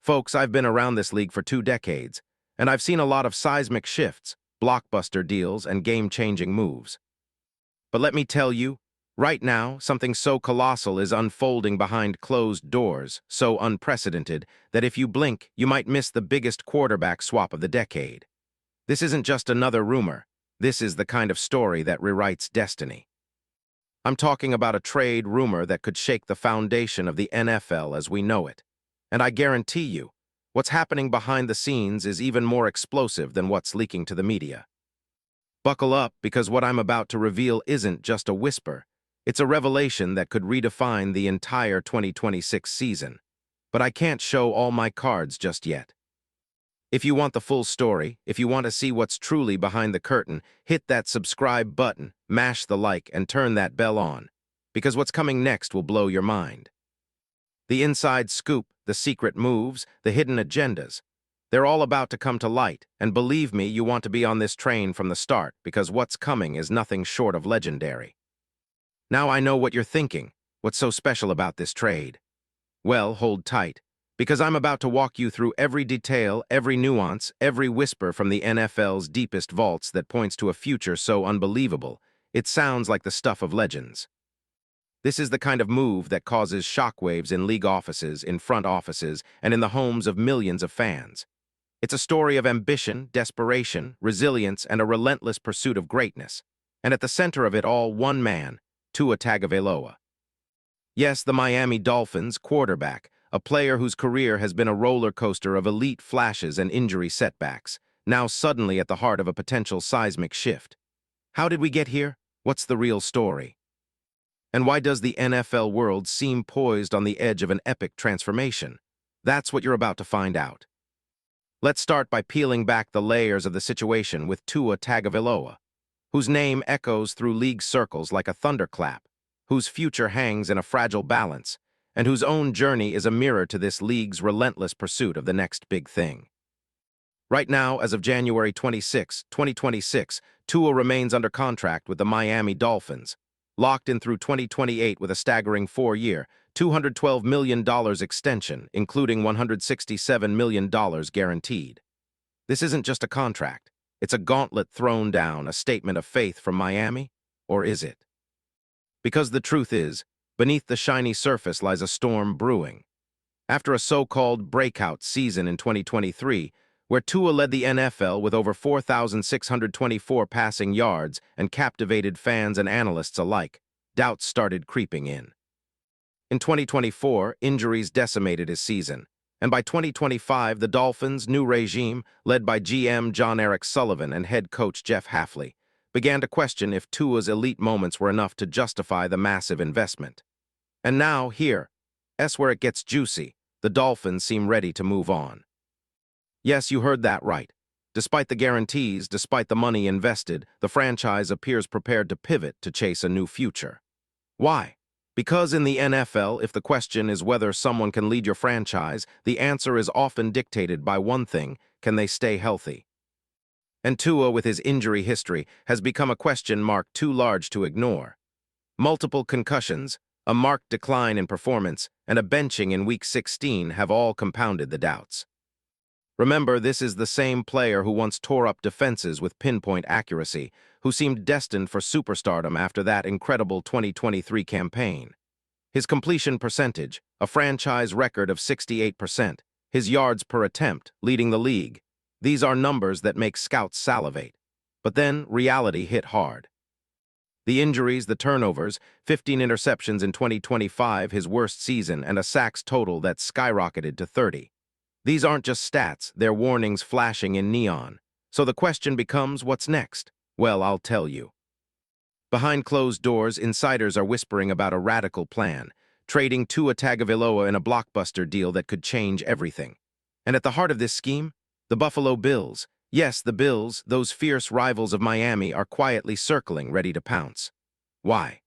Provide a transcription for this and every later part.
Folks, I've been around this league for 2 decades, and I've seen a lot of seismic shifts, blockbuster deals, and game-changing moves. But let me tell you, right now, something so colossal is unfolding behind closed doors, so unprecedented, that if you blink, you might miss the biggest quarterback swap of the decade. This isn't just another rumor. This is the kind of story that rewrites destiny. I'm talking about a trade rumor that could shake the foundation of the NFL as we know it. And I guarantee you, what's happening behind the scenes is even more explosive than what's leaking to the media. Buckle up, because what I'm about to reveal isn't just a whisper. It's a revelation that could redefine the entire 2026 season. But I can't show all my cards just yet. If you want the full story, if you want to see what's truly behind the curtain, hit that subscribe button, mash the like, and turn that bell on, because what's coming next will blow your mind. The inside scoop, the secret moves, the hidden agendas, they're all about to come to light, and believe me, you want to be on this train from the start, because what's coming is nothing short of legendary. Now I know what you're thinking. What's so special about this trade? Well, hold tight, because I'm about to walk you through every detail, every nuance, every whisper from the NFL's deepest vaults that points to a future so unbelievable, it sounds like the stuff of legends. This is the kind of move that causes shockwaves in league offices, in front offices, and in the homes of millions of fans. It's a story of ambition, desperation, resilience, and a relentless pursuit of greatness. And at the center of it all, one man, Tua Tagovailoa. Yes, the Miami Dolphins quarterback, a player whose career has been a roller coaster of elite flashes and injury setbacks, now suddenly at the heart of a potential seismic shift. How did we get here? What's the real story? And why does the NFL world seem poised on the edge of an epic transformation? That's what you're about to find out. Let's start by peeling back the layers of the situation with Tua Tagovailoa, whose name echoes through league circles like a thunderclap, whose future hangs in a fragile balance, and whose own journey is a mirror to this league's relentless pursuit of the next big thing. Right now, as of January 26, 2026, Tua remains under contract with the Miami Dolphins, locked in through 2028 with a staggering 4-year, $212 million extension, including $167 million guaranteed. This isn't just a contract. It's a gauntlet thrown down, a statement of faith from Miami, or is it? Because the truth is, beneath the shiny surface lies a storm brewing. After a so-called breakout season in 2023, where Tua led the NFL with over 4,624 passing yards and captivated fans and analysts alike, doubts started creeping in. In 2024, injuries decimated his season, and by 2025, the Dolphins' new regime, led by GM John Eric Sullivan and head coach Jeff Hafley, began to question if Tua's elite moments were enough to justify the massive investment. And now, here's where it gets juicy. The Dolphins seem ready to move on. Yes, you heard that right. Despite the guarantees, despite the money invested, the franchise appears prepared to pivot to chase a new future. Why? Because in the NFL, if the question is whether someone can lead your franchise, the answer is often dictated by one thing: can they stay healthy? And Tua, with his injury history, has become a question mark too large to ignore. Multiple concussions, a marked decline in performance, and a benching in Week 16 have all compounded the doubts. Remember, this is the same player who once tore up defenses with pinpoint accuracy, who seemed destined for superstardom after that incredible 2023 campaign. His completion percentage, a franchise record of 68%, his yards per attempt, leading the league. These are numbers that make scouts salivate. But then, reality hit hard. The injuries, the turnovers, 15 interceptions in 2025, his worst season, and a sacks total that skyrocketed to 30. These aren't just stats, they're warnings flashing in neon. So the question becomes, what's next? Well, I'll tell you. Behind closed doors, insiders are whispering about a radical plan, trading Tua Tagovailoa in a blockbuster deal that could change everything. And at the heart of this scheme, the Buffalo Bills. Yes, the Bills, those fierce rivals of Miami, are quietly circling, ready to pounce. Why?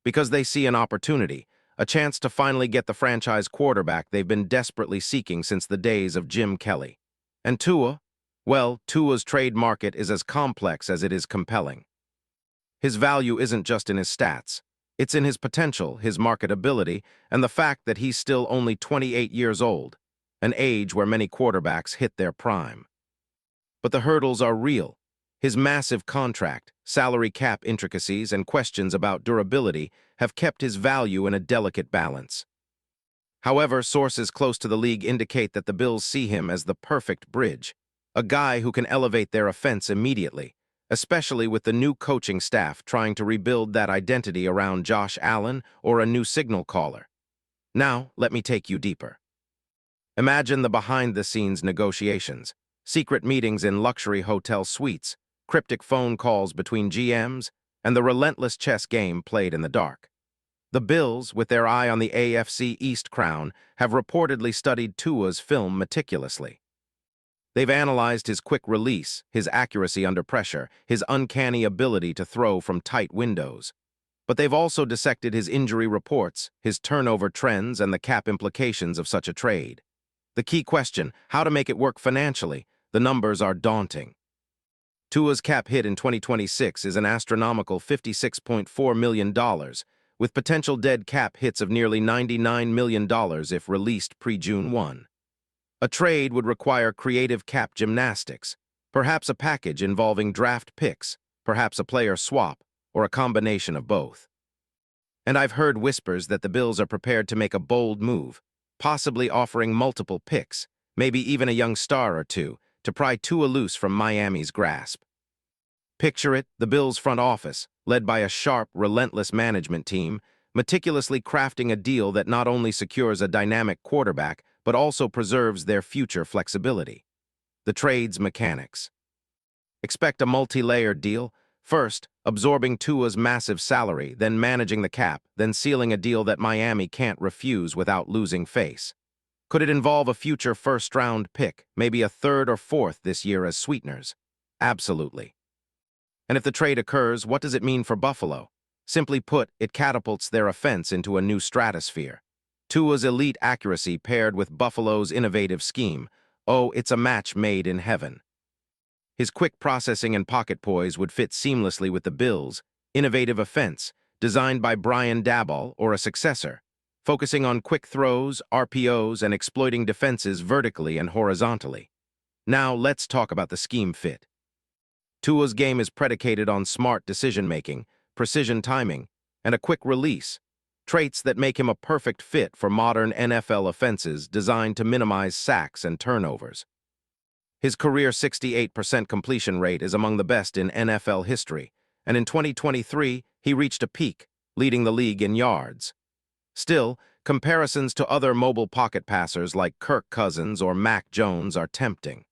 Because they see an opportunity, a chance to finally get the franchise quarterback they've been desperately seeking since the days of Jim Kelly. And Tua? Well, Tua's trade market is as complex as it is compelling. His value isn't just in his stats. It's in his potential, his marketability, and the fact that he's still only 28 years old. an age where many quarterbacks hit their prime. But the hurdles are real. His massive contract, salary cap intricacies, and questions about durability have kept his value in a delicate balance. However, sources close to the league indicate that the Bills see him as the perfect bridge, a guy who can elevate their offense immediately, especially with the new coaching staff trying to rebuild that identity around Josh Allen or a new signal caller. Now, let me take you deeper. Imagine the behind-the-scenes negotiations, secret meetings in luxury hotel suites, cryptic phone calls between GMs, and the relentless chess game played in the dark. The Bills, with their eye on the AFC East crown, have reportedly studied Tua's film meticulously. They've analyzed his quick release, his accuracy under pressure, his uncanny ability to throw from tight windows. But they've also dissected his injury reports, his turnover trends, and the cap implications of such a trade. The key question, how to make it work financially, the numbers are daunting. Tua's cap hit in 2026 is an astronomical $56.4 million, with potential dead cap hits of nearly $99 million if released pre-June 1. A trade would require creative cap gymnastics, perhaps a package involving draft picks, perhaps a player swap, or a combination of both. And I've heard whispers that the Bills are prepared to make a bold move, possibly offering multiple picks, maybe even a young star or two, to pry Tua loose from Miami's grasp. Picture it, the Bills' front office, led by a sharp, relentless management team, meticulously crafting a deal that not only secures a dynamic quarterback, but also preserves their future flexibility. The trade's mechanics. Expect a multi-layered deal, first absorbing Tua's massive salary, then managing the cap, then sealing a deal that Miami can't refuse without losing face. Could it involve a future first-round pick, maybe a third or fourth this year as sweeteners? Absolutely. And if the trade occurs, what does it mean for Buffalo? Simply put, it catapults their offense into a new stratosphere. Tua's elite accuracy paired with Buffalo's innovative scheme. Oh, it's a match made in heaven. His quick processing and pocket poise would fit seamlessly with the Bills' innovative offense, designed by Brian Daboll or a successor, focusing on quick throws, RPOs, and exploiting defenses vertically and horizontally. Now, let's talk about the scheme fit. Tua's game is predicated on smart decision-making, precision timing, and a quick release, traits that make him a perfect fit for modern NFL offenses designed to minimize sacks and turnovers. His career 68% completion rate is among the best in NFL history, and in 2023, he reached a peak, leading the league in yards. Still, comparisons to other mobile pocket passers like Kirk Cousins or Mac Jones are tempting.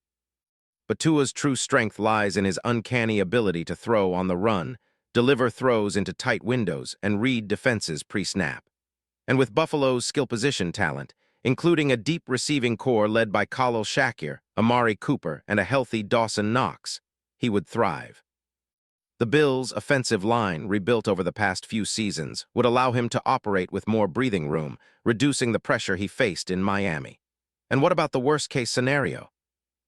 But Tua's true strength lies in his uncanny ability to throw on the run, deliver throws into tight windows, and read defenses pre-snap. And with Buffalo's skill position talent, including a deep receiving core led by Khalil Shakir, Amari Cooper, and a healthy Dawson Knox, he would thrive. The Bills' offensive line, rebuilt over the past few seasons, would allow him to operate with more breathing room, reducing the pressure he faced in Miami. And what about the worst-case scenario?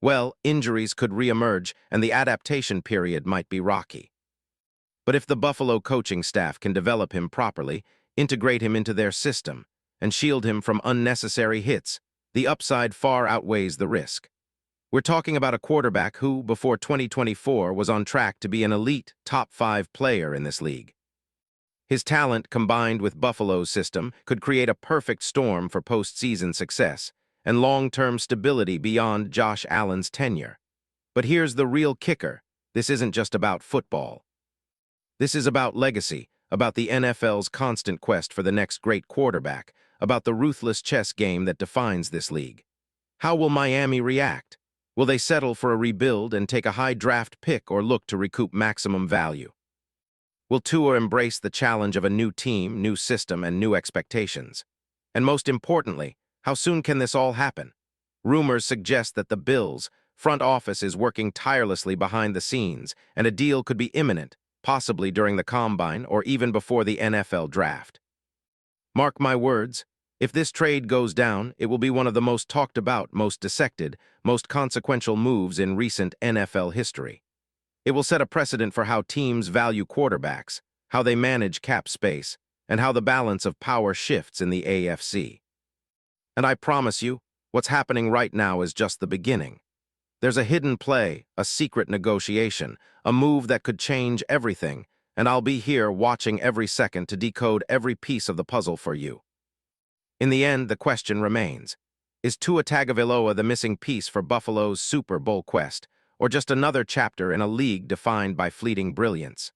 Well, injuries could reemerge, and the adaptation period might be rocky. But if the Buffalo coaching staff can develop him properly, integrate him into their system, and shield him from unnecessary hits, the upside far outweighs the risk. We're talking about a quarterback who, before 2024, was on track to be an elite, top-5 player in this league. His talent, combined with Buffalo's system, could create a perfect storm for postseason success and long-term stability beyond Josh Allen's tenure. But here's the real kicker. This isn't just about football. This is about legacy, about the NFL's constant quest for the next great quarterback, about the ruthless chess game that defines this league. How will Miami react? Will they settle for a rebuild and take a high draft pick or look to recoup maximum value? Will Tua embrace the challenge of a new team, new system, and new expectations? And most importantly, how soon can this all happen? Rumors suggest that the Bills' front office is working tirelessly behind the scenes, and a deal could be imminent, possibly during the Combine or even before the NFL draft. Mark my words, if this trade goes down, it will be one of the most talked about, most dissected, most consequential moves in recent NFL history. It will set a precedent for how teams value quarterbacks, how they manage cap space, and how the balance of power shifts in the AFC. And I promise you, What's happening right now is just the beginning. There's a hidden play, a secret negotiation, a move that could change everything, and I'll be here watching every second to decode every piece of the puzzle for you. In the end, the question remains, is Tua Tagovailoa the missing piece for Buffalo's Super Bowl quest, or just another chapter in a league defined by fleeting brilliance?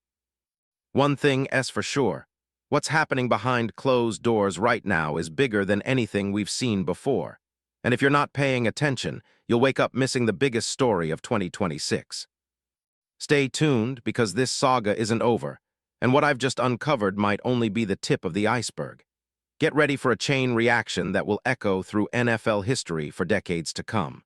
One thing is for sure, what's happening behind closed doors right now is bigger than anything we've seen before. And if you're not paying attention, you'll wake up missing the biggest story of 2026. Stay tuned because this saga isn't over, and what I've just uncovered might only be the tip of the iceberg. Get ready for a chain reaction that will echo through NFL history for decades to come.